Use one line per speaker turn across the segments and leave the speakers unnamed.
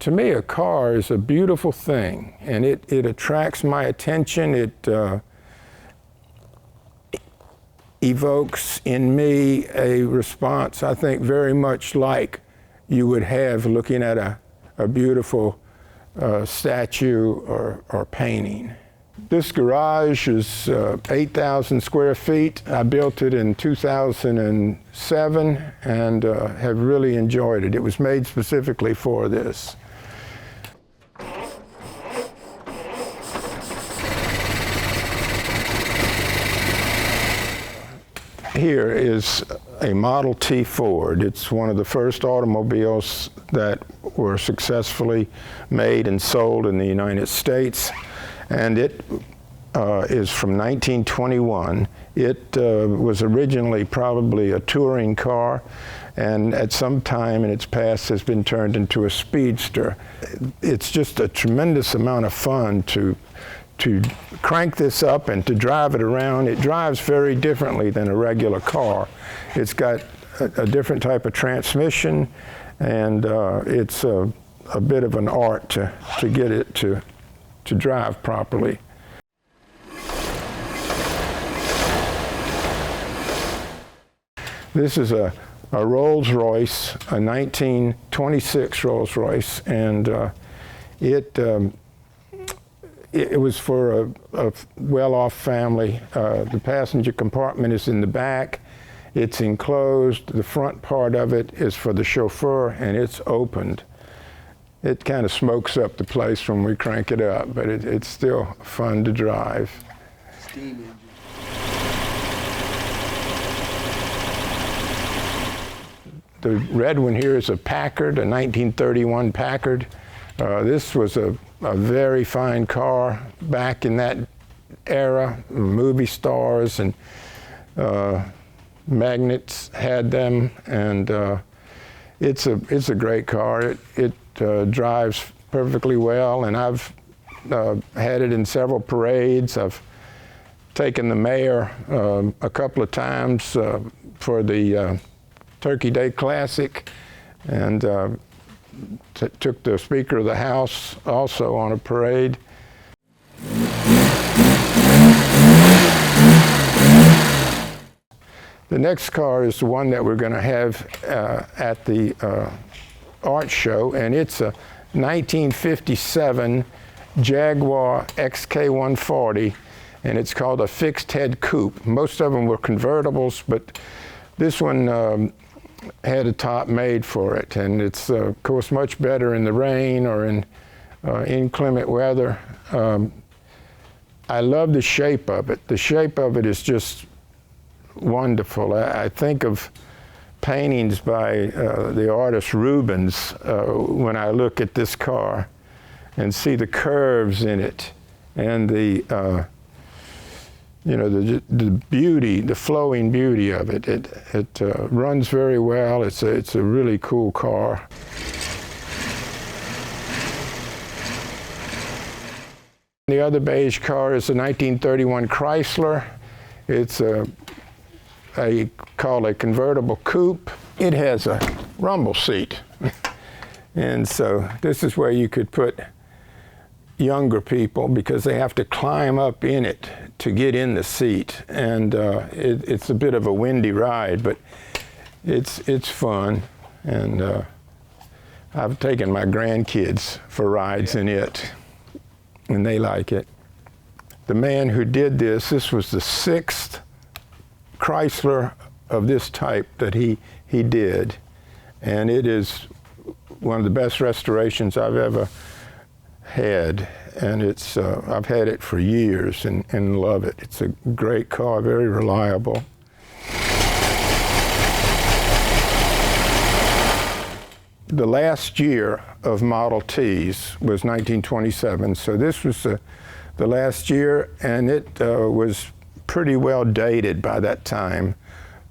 To me, a car is a beautiful thing, and it attracts my attention. It evokes in me a response, I think, very much like you would have looking at a beautiful statue or painting. This garage is 8,000 square feet. I built it in 2007 and have really enjoyed it. It was made specifically for this. Here is a Model T Ford. It's one of the first automobiles that were successfully made and sold in the United States, and it is from 1921. It was originally probably a touring car, and at some time in its past has been turned into a speedster. It's just a tremendous amount of fun to crank this up and to drive it around. It drives very differently than a regular car. It's got a different type of transmission, and it's a bit of an art to get it to drive properly. This is a Rolls-Royce, a 1926 Rolls-Royce, and it was for a well-off family. The passenger compartment is in the back. It's enclosed. The front part of it is for the chauffeur, and it's opened. It kind of smokes up the place when we crank it up, but it's still fun to drive. Steam engine. The red one here is a PACKARD, a 1931 PACKARD. This was a very fine car back in that era. Movie stars and magnets had them, and it's a great car. It drives perfectly well, and I've had it in several parades. I've taken the mayor a couple of times for the Turkey Day Classic, and took the Speaker of the House also on a parade. The next car is the one that we're going to have at the art show, and it's a 1957 Jaguar XK140, and it's called a fixed head coupe. Most of them were convertibles, but this one had a top made for it, and it's of course much better in the rain or in inclement weather. I love the shape of it. The shape of it is just wonderful. I think of paintings by the artist Rubens when I look at this car and see the curves in it and the the beauty, the flowing beauty of it. It runs very well. It's a really cool car. The other beige car is a 1931 Chrysler. It's called a convertible coupe. It has a rumble seat. And so this is where you could put younger people, because they have to climb up in it to get in the seat, and it's a bit of a windy ride, but it's fun, and I've taken my grandkids for rides in it, and they like it. The man who did this was the 6th Chrysler of this type that he did, and it is one of the best restorations I've ever had, and I've had it for years and love it. It's a great car, very reliable. The last year of Model Ts was 1927, so this was the last year, and it was pretty well dated by that time.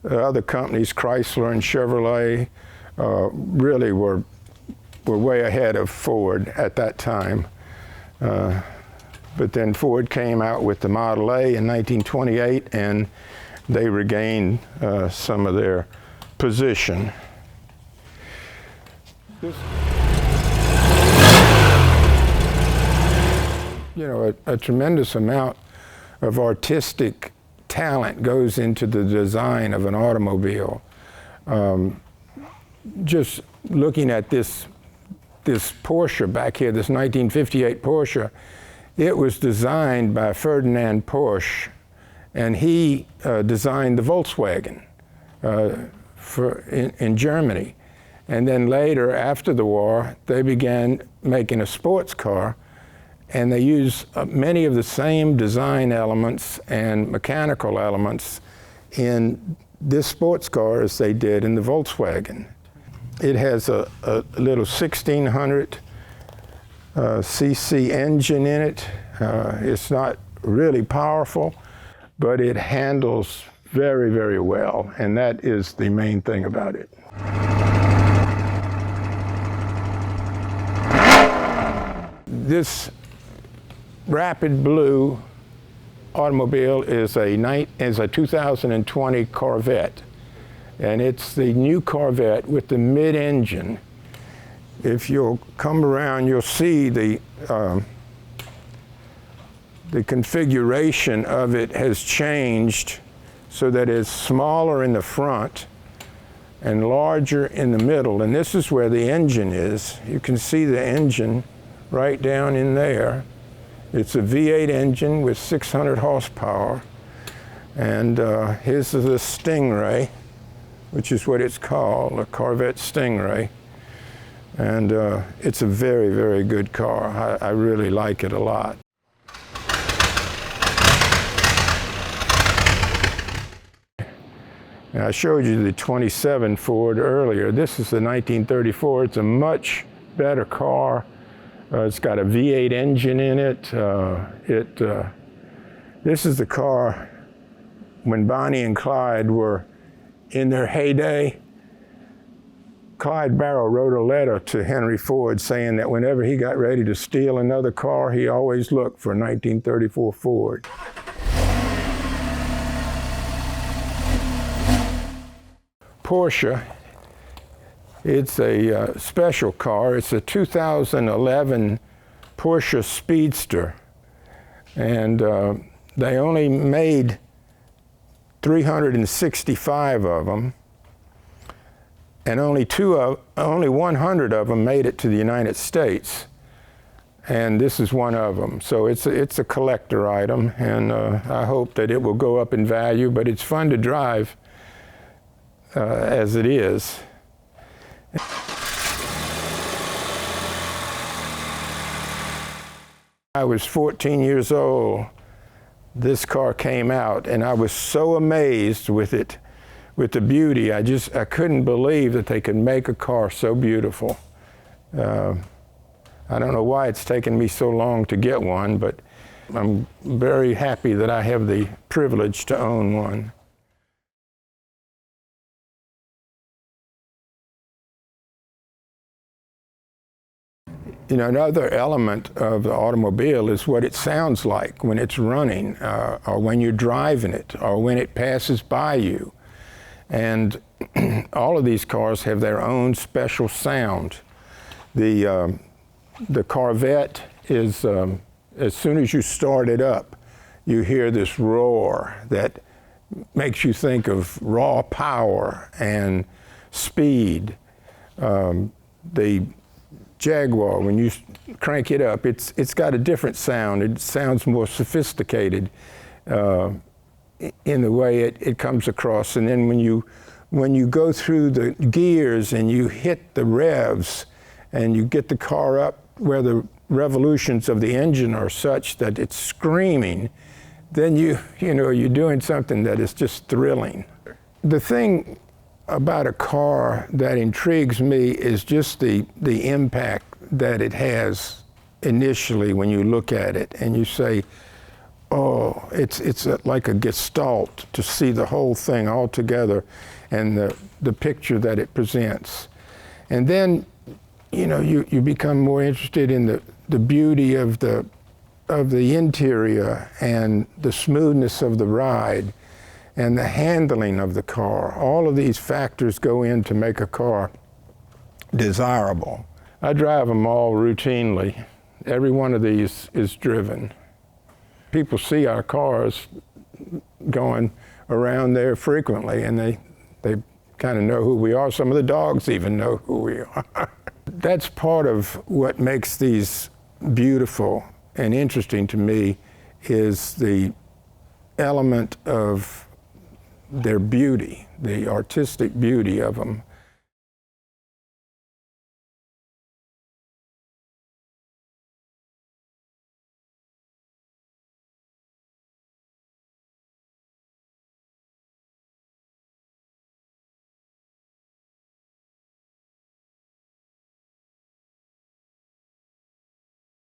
The other companies, Chrysler and Chevrolet, really were way ahead of Ford at that time. But then Ford came out with the Model A in 1928, and they regained some of their position. You know, a tremendous amount of artistic talent goes into the design of an automobile. Just looking at this Porsche back here, this 1958 Porsche, it was designed by Ferdinand Porsche, and he designed the Volkswagen in Germany. And then later, after the war, they began making a sports car, and they use many of the same design elements and mechanical elements in this sports car as they did in the Volkswagen. It has a little 1600 cc engine in it. It's not really powerful, but it handles very, very well, and that is the main thing about it. This Rapid Blue automobile is a 2020 Corvette, and it's the new Corvette with the mid-engine. If you'll come around, you'll see the configuration of it has changed so that it's smaller in the front and larger in the middle, and this is where the engine is. You can see the engine right down in there. It's a V8 engine with 600 horsepower, and his is a Stingray, which is what it's called, a Corvette Stingray. And it's a very, very good car. I really like it a lot. Now, I showed you the 27 Ford earlier. This is the 1934. It's a much better car. It's got a V8 engine in it. This is the car when Bonnie and Clyde were in their heyday. Clyde Barrow wrote a letter to Henry Ford saying that whenever he got ready to steal another car, he always looked for a 1934 Ford. Porsche, it's a special car. It's a 2011 Porsche Speedster, and they only made 365 of them, and only 100 of them made it to the United States, and this is one of them. So it's a collector item, and I hope that it will go up in value, but it's fun to drive as it is. I was 14 years old. This car came out, and I was so amazed with it, with the beauty. I couldn't believe that they could make a car so beautiful. I don't know why it's taken me so long to get one, but I'm very happy that I have the privilege to own one. You know, another element of the automobile is what it sounds like when it's running, or when you're driving it, or when it passes by you. And all of these cars have their own special sound. The Corvette is, as soon as you start it up, you hear this roar that makes you think of raw power and speed. The Jaguar, when you crank it up, it's got a different sound. It sounds more sophisticated in the way it comes across. And then when you go through the gears and you hit the revs and you get the car up where the revolutions of the engine are such that it's screaming, then you know you're doing something that is just thrilling. The thing about a car that intrigues me is just the impact that it has initially when you look at it and you say, oh, it's like a gestalt to see the whole thing all together and the picture that it presents. And then, you know, you become more interested in the beauty of the interior and the smoothness of the ride and the handling of the car. All of these factors go in to make a car desirable. I drive them all routinely. Every one of these is driven. people see our cars going around there frequently, and they kind of know who we are. Some of the dogs even know who we are. That's part of what makes these beautiful and interesting to me, is the element of their beauty, the artistic beauty of them.